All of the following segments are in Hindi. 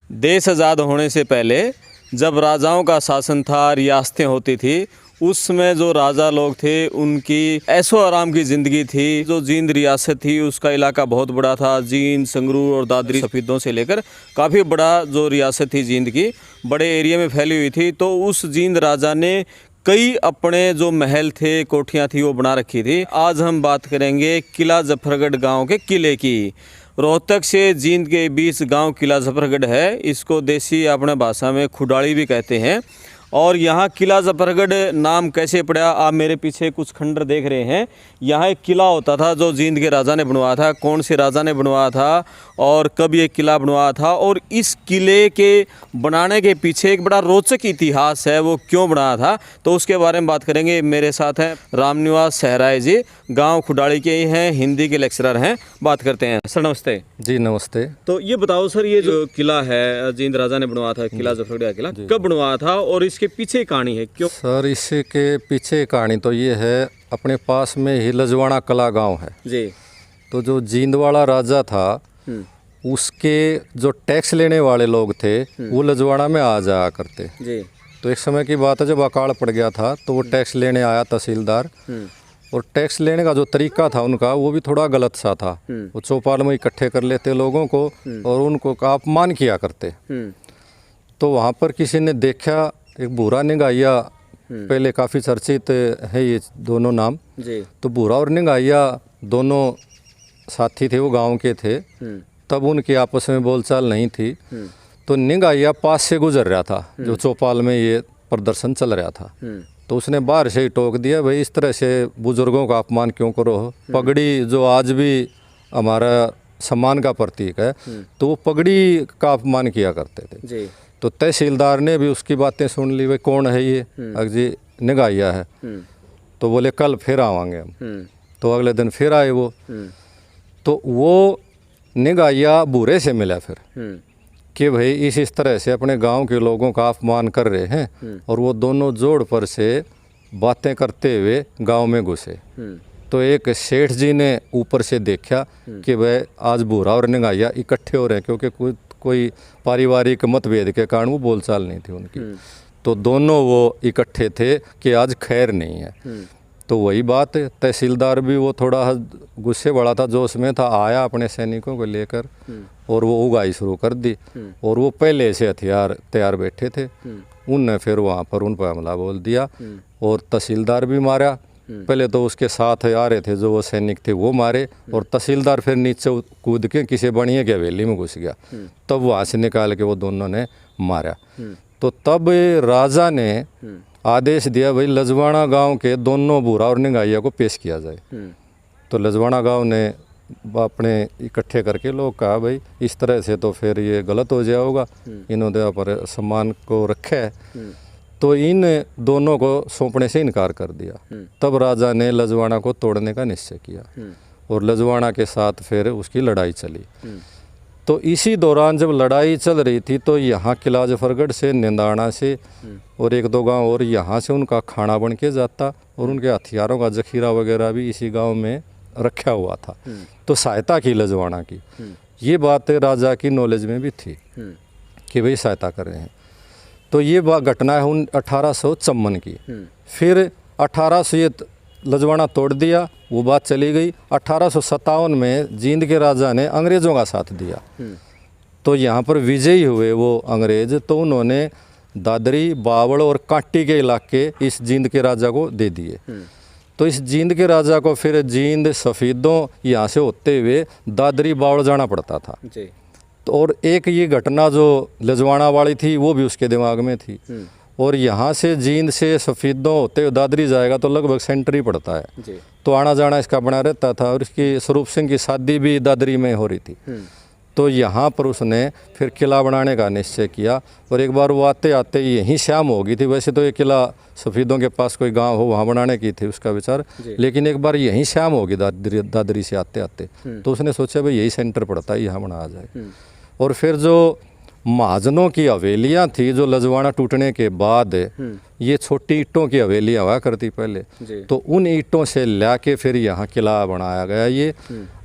देश आज़ाद होने से पहले जब राजाओं का शासन था, रियासतें होती थी, उसमें जो राजा लोग थे उनकी ऐशो आराम की ज़िंदगी थी। जो जींद रियासत थी उसका इलाका बहुत बड़ा था। जींद, संगरूर और दादरी सफ़ीदों से लेकर काफ़ी बड़ा जो रियासत थी जींद की, बड़े एरिया में फैली हुई थी। तो उस जींद राजा ने कई अपने जो महल थे, कोठियाँ थी, वो बना रखी थी। आज हम बात करेंगे किला जफरगढ़ गाँव के किले की। रोहतक से जींद के बीच गांव किला जफरगढ़ है। इसको देसी अपने भाषा में खुडाली भी कहते हैं। और यहाँ किला जफरगढ़ नाम कैसे पड़ा, आप मेरे पीछे कुछ खंडर देख रहे हैं। यहाँ एक किला होता था जो जींद के राजा ने बनवाया था। कौन से राजा ने बनवाया था और कब ये किला बनवाया था, और इस किले के बनाने के पीछे एक बड़ा रोचक इतिहास है, वो क्यों बनाया था, तो उसके बारे में बात करेंगे। मेरे साथ हैं रामनिवास सहराय जी, गांव खुडाली के ही हैं, हिंदी के लेक्चरर हैं। बात करते हैं। सर नमस्ते। जी नमस्ते। तो ये बताओ सर, ये जो किला है जींद राजा ने बनवाया था, किला जफरगढ़ किला, कब बनवाया था और इसके पीछे कहानी है क्यों? सर इसके पीछे कहानी तो ये है, अपने पास में ही लजवाड़ा कला गांव है जी। तो जो जींद वाला राजा था उसके जो टैक्स लेने वाले लोग थे वो लजवाड़ा में आ जाया करते जी। तो एक समय की बात है जब अकाल पड़ गया था तो वो टैक्स लेने आया तहसीलदार, और टैक्स लेने का जो तरीका था उनका वो भी थोड़ा गलत सा था। वो चौपाल में इकट्ठे कर लेते लोगों को और उनको का अपमान किया करते। तो वहाँ पर किसी ने देखा, एक भूरा निगाहिया, पहले काफ़ी चर्चित है ये दोनों नाम जी। तो भूरा और निगाहिया दोनों साथी थे, वो गांव के थे। तब उनकी आपस में बोलचाल नहीं थी। तो निगाहिया पास से गुजर रहा था जो चौपाल में ये प्रदर्शन चल रहा था। तो उसने बाहर से ही टोक दिया, भाई इस तरह से बुजुर्गों का अपमान क्यों करो हो। पगड़ी जो आज भी हमारा सम्मान का प्रतीक है, तो वो पगड़ी का अपमान किया करते थे जी। तो तहसीलदार ने भी उसकी बातें सुन ली, भाई कौन है ये, अजी निगाहिया है। तो बोले कल फिर आवांगे हम। तो अगले दिन फिर आए वो। तो वो निगाहिया बूढ़े से मिला फिर कि भाई इस तरह से अपने गांव के लोगों का अपमान कर रहे हैं, और वो दोनों जोड़ पर से बातें करते हुए गांव में घुसे। तो एक सेठ जी ने ऊपर से देखा कि भाई आज बूढ़ा और निगाहिया इकट्ठे हो रहे हैं, क्योंकि कोई पारिवारिक मतभेद के कारण वो बोलचाल नहीं थी उनकी। तो दोनों वो इकट्ठे थे कि आज खैर नहीं है। तो वही बात, तहसीलदार भी वो थोड़ा गुस्से वाला था, जोश में था, आया अपने सैनिकों को लेकर और वो उगाई शुरू कर दी। और वो पहले से हथियार तैयार बैठे थे। उनने फिर वहाँ पर उन पर हमला बोल दिया और तहसीलदार भी मारा। पहले तो उसके साथ आ रहे थे जो वो सैनिक थे वो मारे, और तहसीलदार फिर नीचे कूद के किसी बढ़िया की हवेली में घुस गया। तब वहाँ से निकाल के वो दोनों ने मारा। तो तब राजा ने आदेश दिया, भाई लजवाड़ा गांव के दोनों बूढ़ा और निगाहिया को पेश किया जाए। तो लजवाड़ा गांव ने अपने इकट्ठे करके लोग कहा, भाई इस तरह से तो फिर ये गलत हो जाएगा, इन्होंने पर सम्मान को रखा है। तो इन दोनों को सौंपने से इनकार कर दिया। तब राजा ने लजवाड़ा को तोड़ने का निश्चय किया और लजवाड़ा के साथ फिर उसकी लड़ाई चली। तो इसी दौरान जब लड़ाई चल रही थी तो यहाँ किला जफरगढ़ से, निंदाना से और एक दो गांव और यहाँ से उनका खाना बन के जाता, और उनके हथियारों का जखीरा वगैरह भी इसी गांव में रखा हुआ था। तो सहायता की लजवाड़ा की, ये बात राजा की नॉलेज में भी थी कि भाई सहायता कर रहे हैं। तो ये घटना है 1854 की। फिर 1800 लजवाड़ा तोड़ दिया, वो बात चली गई। 1857 में जींद के राजा ने अंग्रेज़ों का साथ दिया। तो यहाँ पर विजयी हुए वो अंग्रेज़, तो उन्होंने दादरी, बावड़ और कांटी के इलाके इस जींद के राजा को दे दिए। तो इस जींद के राजा को फिर जींद, सफ़ीदों यहाँ से होते हुए दादरी, बावड़ जाना पड़ता था जी। तो और एक ये घटना जो लजवाड़ा वाली थी वो भी उसके दिमाग में थी। और यहाँ से जींद से सफ़ीदों होते हुए दादरी जाएगा तो लगभग सेंटर ही पड़ता है जी। तो आना जाना इसका बना रहता था। और इसकी स्वरूप सिंह की शादी भी दादरी में हो रही थी। तो यहाँ पर उसने फिर किला बनाने का निश्चय किया। और एक बार वो आते आते यहीं शाम हो गई थी। वैसे तो ये किला सफ़ीदों के पास कोई गांव हो वहाँ बनाने की थी उसका विचार, लेकिन एक बार यहीं शाम हो गई दादरी से आते आते। तो उसने सोचा भाई यही सेंटर पड़ता है, यहाँ बनाया जाए। और फिर जो महाजनों की हवेलियाँ थी जो लजवाड़ा टूटने के बाद ये छोटी ईंटों की हवेलियाँ हुआ करती पहले, जी। तो उन ईंटों से ला के फिर यहाँ किला बनाया गया। ये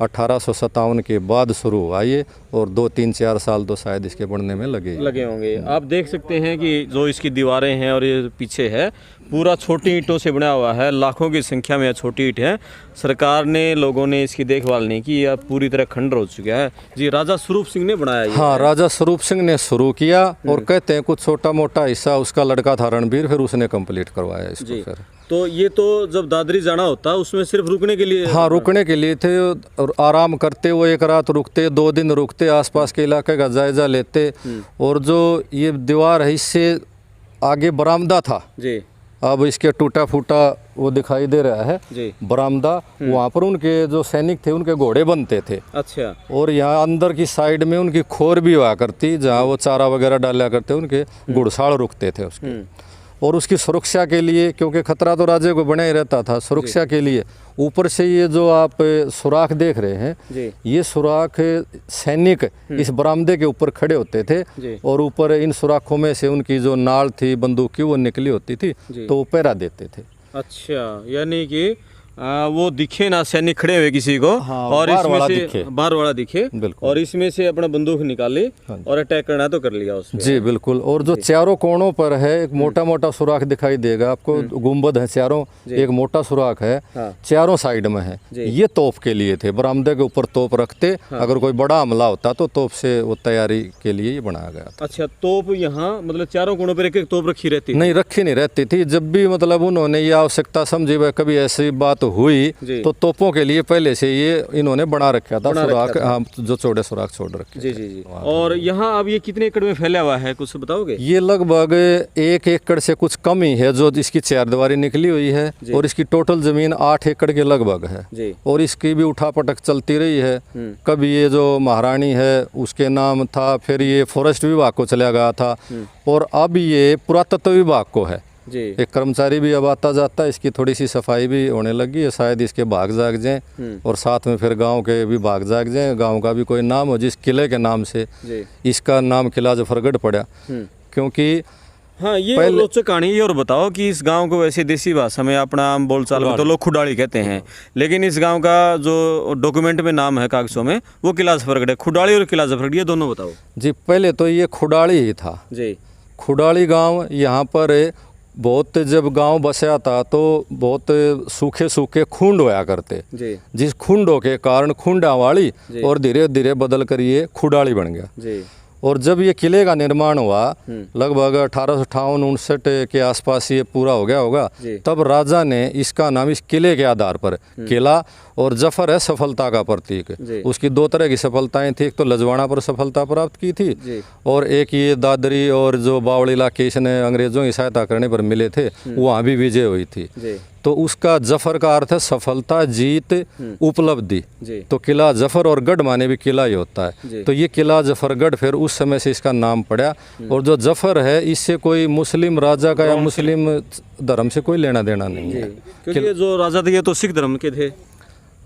1857 के बाद शुरू हुआ ये, और 2-3-4 साल तो शायद इसके बनने में लगे होंगे। आप देख सकते हैं कि जो इसकी दीवारें हैं और ये पीछे है पूरा छोटी ईंटों से बना हुआ है, लाखों की संख्या में छोटी ईंट है। सरकार ने, लोगों ने इसकी देखभाल नहीं की, यह पूरी तरह खंडर हो चुका है। जी, राजा स्वरूप सिंह ने बनाया ये। हाँ, राजा स्वरूप सिंह ने शुरू किया, और कहते हैं कुछ छोटा मोटा हिस्सा उसका लड़का था रणबीर, फिर उसने कंप्लीट करवाया इसको फिर। तो ये तो जब दादरी जाना होता उसमें सिर्फ रुकने के लिए? हाँ, रुकने के लिए थे, और आराम करते, वो एक रात रुकते, 2 दिन रुकते, आसपास के इलाके का जायजा लेते। और जो ये दीवार है, इससे आगे बरामदा था जी। अब इसके टूटा फूटा वो दिखाई दे रहा है जी। बरामदा, वहाँ पर उनके जो सैनिक थे उनके घोड़े बनते थे। अच्छा। और यहाँ अंदर की साइड में उनकी खोर भी हुआ करती, जहाँ वो चारा वगैरह डाला करते, उनके घुड़साल रुकते थे उसके। और उसकी सुरक्षा के लिए, क्योंकि खतरा तो राजे को बना ही रहता था, सुरक्षा के लिए ऊपर से ये जो आप सुराख देख रहे हैं, ये सुराख सैनिक इस बरामदे के ऊपर खड़े होते थे, और ऊपर इन सुराखों में से उनकी जो नाल थी बंदूक की वो निकली होती थी, तो वो पहरा देते थे। अच्छा, यानी कि वो दिखे ना सैनिक खड़े हुए किसी को, हाँ, और बार इसमें वाला से दिखे। बार वाला दिखे, बिल्कुल। और इसमें से अपना बंदूक निकाली और अटैक करना तो कर लिया उसमें। जी बिल्कुल। और जो चारों कोणों पर है एक मोटा मोटा सुराख दिखाई देगा आपको, गुंबद है चारों, एक मोटा सुराख है, चारों साइड में है। ये तोप के लिए थे, बरामदे के ऊपर तोप रखते, अगर कोई बड़ा हमला होता तो तोप से वो तैयारी के लिए ये बनाया गया था। अच्छा, तोप यहाँ मतलब चारों कोणों पर एक एक तोप रखी रहती? नहीं, रखी नहीं रहती थी। जब भी मतलब उन्होंने ये आवश्यकता समझी, वह कभी ऐसी बात हुई तो तोपों के लिए पहले से ये इन्होंने बना रखा था सुराख। हाँ, जो चौड़े सुराख छोड़ रखे। जी जी जी। और यहाँ अब ये कितने एकड़ में फैला हुआ है, कुछ बताओगे? ये लगभग 1 एकड़ से कुछ कम ही है जो इसकी चारदीवारी निकली हुई है, और इसकी टोटल जमीन 8 एकड़ के लगभग है जी। और इसकी भी उठापटक चलती रही है। कभी ये जो महारानी है उसके नाम था, फिर ये फॉरेस्ट विभाग को चला गया था, और अब ये पुरातत्व विभाग को है जी। एक कर्मचारी भी अब आता जाता है। इसकी थोड़ी सी सफाई भी होने लगी है, शायद इसके भाग जाग जाएं, और साथ में फिर गांव के भी भाग जाग जाएं। गांव का भी कोई नाम हो, जिस किले के नाम से इसका नाम किला जफरगढ़ पड़ा, क्योंकि हाँ, ये रोचक कहानी। ये और बताओ कि इस गांव को वैसे देसी भाषा में अपना आम बोलचाल में तो लोग खुडाड़ी कहते हैं, लेकिन इस गांव का जो डॉक्यूमेंट में नाम है कागजों में वो किला जफरगढ़ है। खुडाड़ी और किला जफरगढ़ ये दोनों बताओ जी। पहले तो ये खुडाड़ी ही था जी। खुडाड़ी गांव। यहाँ पर बहुत जब गांव बसा था तो बहुत सूखे सूखे खुंड होया करते जी। जिस खुंडों के कारण खुंडावाड़ी और धीरे धीरे बदल कर ये खुडाड़ी बन गया जी। और जब ये किले का निर्माण हुआ लगभग 1858-59 के आसपास ये पूरा हो गया होगा, तब राजा ने इसका नाम इस किले के आधार पर किला, और जफर है सफलता का प्रतीक। उसकी 2 तरह की सफलताएं थी, एक तो लजवाड़ा पर सफलता प्राप्त की थी, और एक ये दादरी और जो बावड़ी इलाके इसने अंग्रेजों की सहायता करने पर मिले थे, वहाँ भी विजय हुई थी। तो उसका जफर का अर्थ है सफलता, जीत, उपलब्धि। तो किला जफर और गढ़ माने भी किला ही होता है, तो ये किला जफरगढ़ फिर उस समय से इसका नाम पड़ा। और जो जफर है इससे कोई मुस्लिम राजा का या मुस्लिम धर्म से कोई लेना देना नहीं है, क्योंकि जो राजा थे ये तो सिख धर्म के थे।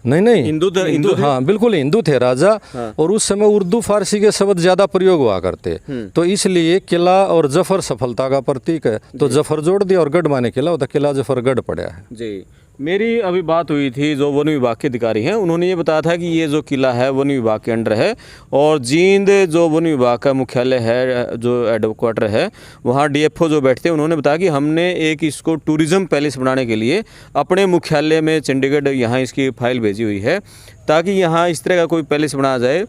नहीं, हिंदू हाँ बिल्कुल हिंदू थे राजा। हाँ। और उस समय उर्दू फारसी के शब्द ज्यादा प्रयोग हुआ करते, तो इसलिए किला और जफर सफलता का प्रतीक है, तो जफर जोड़ दिया और गढ़ माने किला होता, किला जफरगढ़ पड़ा है जी। मेरी अभी बात हुई थी जो वन विभाग के अधिकारी हैं, उन्होंने ये बताया था कि ये जो किला है वन विभाग के अंडर है, और जींद जो वन विभाग का मुख्यालय है, जो हेडक्वार्टर है, वहाँ डीएफओ जो बैठते हैं, उन्होंने बताया कि हमने एक इसको टूरिज़्म पैलेस बनाने के लिए अपने मुख्यालय में चंडीगढ़ यहाँ इसकी फाइल भेजी हुई है, ताकि यहाँ इस तरह का कोई पैलेस बनाया जाए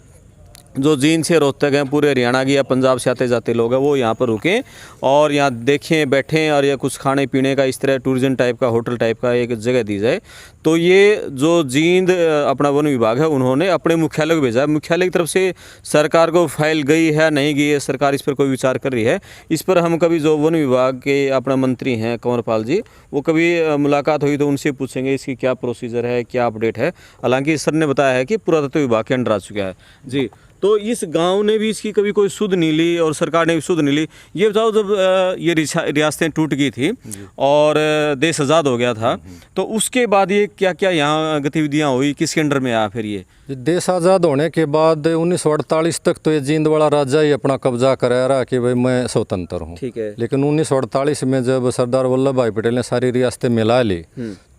जो जींद से रोहतक हैं, पूरे हरियाणा की या पंजाब से आते जाते लोग हैं, वो यहाँ पर रुकें और यहाँ देखें, बैठें, और या कुछ खाने पीने का इस तरह टूरिज्म टाइप का, होटल टाइप का एक जगह दी जाए। तो ये जो जींद अपना वन विभाग है उन्होंने अपने मुख्यालय को भेजा है। मुख्यालय की तरफ से सरकार को फाइल गई है नहीं गई है, सरकार इस पर कोई विचार कर रही है। इस पर हम कभी जो वन विभाग के अपना मंत्री हैं कंवरपाल जी, वो कभी मुलाकात हुई तो उनसे पूछेंगे इसकी क्या प्रोसीजर है, क्या अपडेट है। हालांकि सर ने बताया है कि पुरातत्व विभाग के अंडर आ चुका है जी। तो तो इस गांव ने भी इसकी कभी कोई सुध नहीं ली और सरकार ने भी सुध नहीं ली। ये बताओ, जब ये रियासतें टूट गई थी और देश आज़ाद हो गया था, तो उसके बाद ये क्या क्या यहाँ गतिविधियाँ हुई, किसके अंडर में आया फिर ये? देश आज़ाद होने के बाद 1948 तक तो ये जींद वाला राजा ही अपना कब्जा करा रहा कि भाई मैं स्वतंत्र हूँ। ठीक है। लेकिन 1948 में जब सरदार वल्लभ भाई पटेल ने सारी रियासतें मिला ली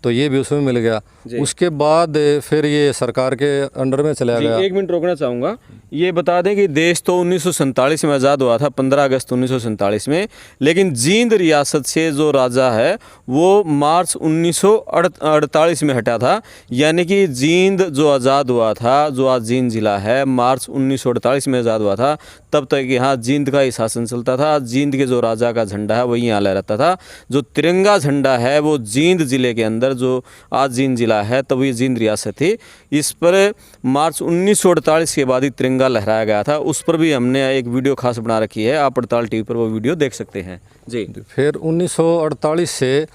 तो ये भी उसमें मिल गया। उसके बाद फिर ये सरकार के अंडर में चला गया। एक मिनट रोकना चाहूँगा, ये बता दें कि देश तो 1947 में आज़ाद हुआ था, 15 अगस्त 1947 में, लेकिन जींद रियासत से जो राजा है वो मार्च 1948 में हटा था। यानी कि जींद जो आज़ाद हुआ था, जो आज जींद जिला है, मार्च 1948 में आज़ाद हुआ था। तब तक यहाँ जींद का ही शासन चलता था। जींद के जो राजा का झंडा है वही यहाँ लहराता था। जो तिरंगा झंडा है वो जींद जिले के अंदर, जो आज जींद जिला है, तब ये जींद रियासत थी, इस पर मार्च 1948 के बाद ही तिरंगा लहराया गया था। उस पर भी हमने एक वीडियो खास बना रखी है, आप पड़ताल टीवी पर वो वीडियो देख सकते हैं जी। फिर 1948 से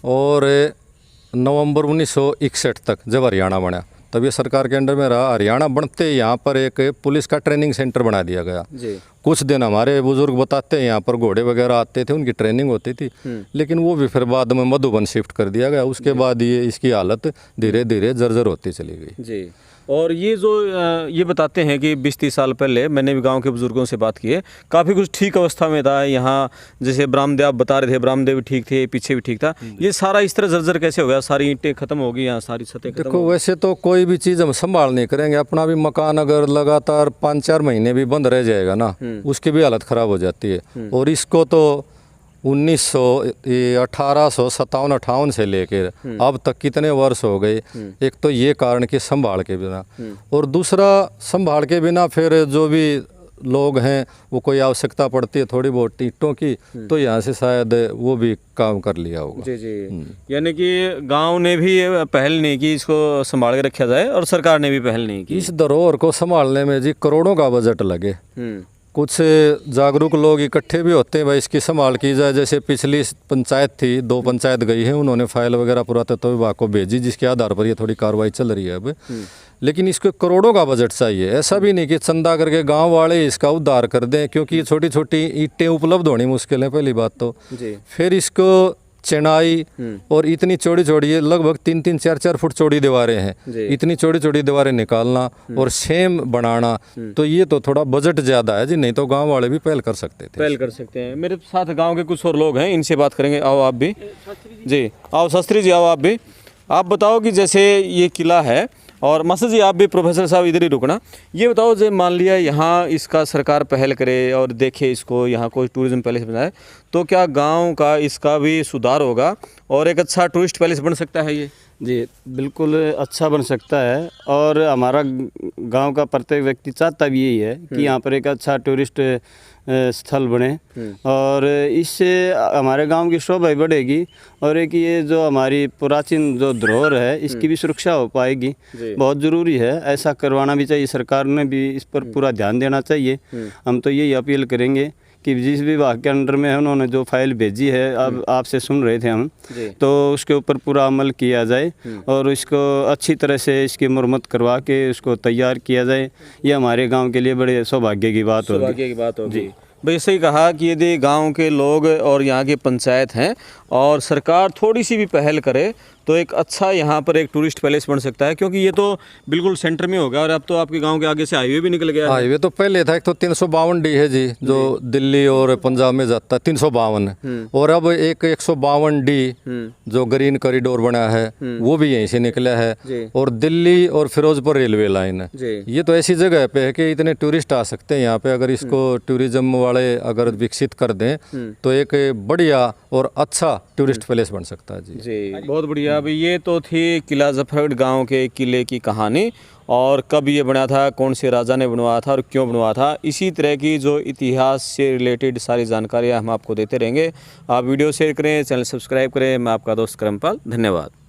और नवंबर 1961 तक जब हरियाणा बना, तब ये सरकार के अंडर में रहा। हरियाणा बनते यहाँ पर एक पुलिस का ट्रेनिंग सेंटर बना दिया गया जी। कुछ दिन हमारे बुजुर्ग बताते हैं यहाँ पर घोड़े वगैरह आते थे, उनकी ट्रेनिंग होती थी, लेकिन वो भी फिर बाद में मधुबन शिफ्ट कर दिया गया। उसके बाद ये इसकी हालत धीरे धीरे जर्जर होती चली गई जी। और ये जो ये बताते हैं कि 20-30 साल पहले मैंने भी गांव के बुजुर्गों से बात की है, काफ़ी कुछ ठीक अवस्था में था यहाँ। जैसे ब्राह्मदेव आप बता रहे थे, ब्राह्मदेव भी ठीक थे, पीछे भी ठीक था। ये सारा इस तरह जर्जर कैसे हो गया? सारी ईंटें खत्म हो गई यहाँ, सारी छतें खत्म? देखो, वैसे तो कोई भी चीज़ हम संभाल नहीं करेंगे। अपना भी मकान अगर लगातार 5-4 महीने भी बंद रह जाएगा ना, उसकी भी हालत ख़राब हो जाती है। और इसको तो 1857-58 से लेकर अब तक कितने वर्ष हो गए। एक तो ये कारण कि संभाल के बिना, और दूसरा संभाल के बिना फिर जो भी लोग हैं वो कोई आवश्यकता पड़ती है थोड़ी बहुत ईंटों की, तो यहाँ से शायद वो भी काम कर लिया होगा जी जी। यानी कि गांव ने भी पहल नहीं की इसको संभाल के रखा जाए, और सरकार ने भी पहल नहीं की। इस धरोहर को संभालने में जी करोड़ों का बजट लगे। कुछ जागरूक लोग इकट्ठे भी होते हैं भाई इसकी संभाल की जाए। जैसे पिछली पंचायत थी, 2 पंचायत गई है, उन्होंने फाइल वगैरह पुरातत्व विभाग को भेजी, जिसके आधार पर ये थोड़ी कार्रवाई चल रही है अब। लेकिन इसको करोड़ों का बजट चाहिए। ऐसा भी नहीं कि चंदा करके गांव वाले इसका उद्धार कर दें, क्योंकि ये छोटी छोटी ईंटें उपलब्ध होनी मुश्किल है पहली बात तो। फिर इसको चिनाई, और इतनी चौड़ी चौड़ी, ये लगभग 3-3, 4-4 फुट चौड़ी दीवारें हैं, इतनी चौड़ी चौड़ी दीवारें निकालना और सेम बनाना, तो ये तो थोड़ा बजट ज़्यादा है जी। नहीं तो गांव वाले भी पहल कर सकते थे। पहल कर सकते हैं। मेरे साथ गांव के कुछ और लोग हैं, इनसे बात करेंगे। आओ आप भी जी, आओ शास्त्री जी, आओ आप भी। आप बताओ कि जैसे ये किला है, और मास्टर जी आप भी, प्रोफेसर साहब इधर ही रुकना। ये बताओ, जब मान लिया यहाँ इसका सरकार पहल करे और देखे इसको, यहाँ कोई टूरिज्म पैलेस बनाए, तो क्या गांव का इसका भी सुधार होगा और एक अच्छा टूरिस्ट पैलेस बन सकता है ये? जी बिल्कुल अच्छा बन सकता है। और हमारा गांव का प्रत्येक व्यक्ति चाहता भी यही है कि यहाँ पर एक अच्छा टूरिस्ट स्थल बने, और इससे हमारे गांव की शोभा भी बढ़ेगी, और एक ये जो हमारी प्राचीन जो धरोहर है इसकी भी सुरक्षा हो पाएगी। बहुत ज़रूरी है, ऐसा करवाना भी चाहिए। सरकार ने भी इस पर पूरा ध्यान देना चाहिए। हम तो यही अपील करेंगे कि जिस विभाग के अंडर में है उन्होंने जो फाइल भेजी है, अब आपसे सुन रहे थे हम, तो उसके ऊपर पूरा अमल किया जाए और इसको अच्छी तरह से इसकी मरम्मत करवा के उसको तैयार किया जाए। ये हमारे गांव के लिए बड़े सौभाग्य की बात होगी। सौभाग्य की बात होगी भाई। सही कहा कि यदि गांव के लोग और यहाँ की पंचायत हैं और सरकार थोड़ी सी भी पहल करे तो एक अच्छा यहाँ पर एक टूरिस्ट पैलेस बन सकता है, क्योंकि ये तो बिल्कुल सेंटर में होगा। और अब तो आपके गांव के आगे से हाईवे भी निकल गया है। हाईवे तो पहले था, एक तो 352 डी है जी, जो दिल्ली और पंजाब में जाता है, 352, और अब एक 152 डी जो ग्रीन कॉरिडोर बना है वो भी यहीं से निकला है, और दिल्ली और फिरोजपुर रेलवे लाइन है। ये तो ऐसी जगह पे है कि इतने टूरिस्ट आ सकते हैं यहाँ पे। अगर इसको टूरिज्म वाले अगर विकसित कर दें तो एक बढ़िया और अच्छा टूरिस्ट पैलेस बन सकता है जी। बहुत बढ़िया। अब ये तो थी किला जफरगढ़ गांव के किले की कहानी, और कब ये बना था, कौन से राजा ने बनवाया था और क्यों बनवाया था। इसी तरह की जो इतिहास से रिलेटेड सारी जानकारियाँ हम आपको देते रहेंगे। आप वीडियो शेयर करें, चैनल सब्सक्राइब करें। मैं आपका दोस्त करमपाल, धन्यवाद।